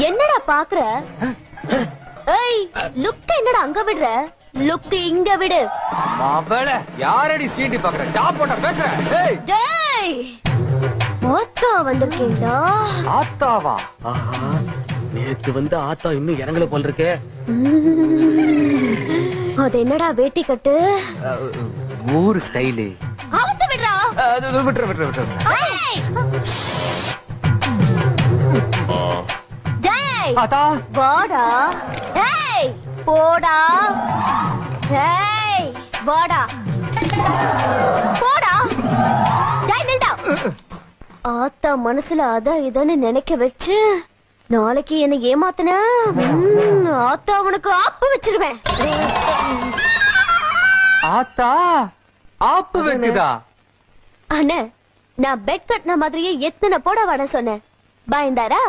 என்னடா பாக்குற? ஏய், லுக் என்னடா அங்க விடுற? லுக் இங்க விடு. மாவள யாரடி சீண்டி பாக்குற? டாப் போட்ட பேசுற. ஏய் டேய், ஆத்தா வந்திருக்கேன்டா. ஆத்தாவா? ஆஹா, நேத்து வந்து ஆத்தா இன்னும் இறங்கல போல இருக்கு. அது என்னடா வேட்டி கட்டு? ஊர் ஸ்டைலு. அவுத்து விடுறா. விட்டுற. ஏய்! டேய், ஆத்தா வாடா. ஏய், போடா. ஏய், வாடா. போடா. டேய், நில்டா. ஆத்தா மனசுல அதான் இதன்னு நினைக்க வச்சு நாளைக்கு என்ன ஏமாத்தின ஆத்தா உனக்கு ஆப்பு வச்சிருவேன். ஆத்தா ஆப்பு வைக்குதா? அண்ணே, நான் பெட் கட்டின மாதிரியே எத்தனை போட வாட சொன்னேன். பயந்தாரா?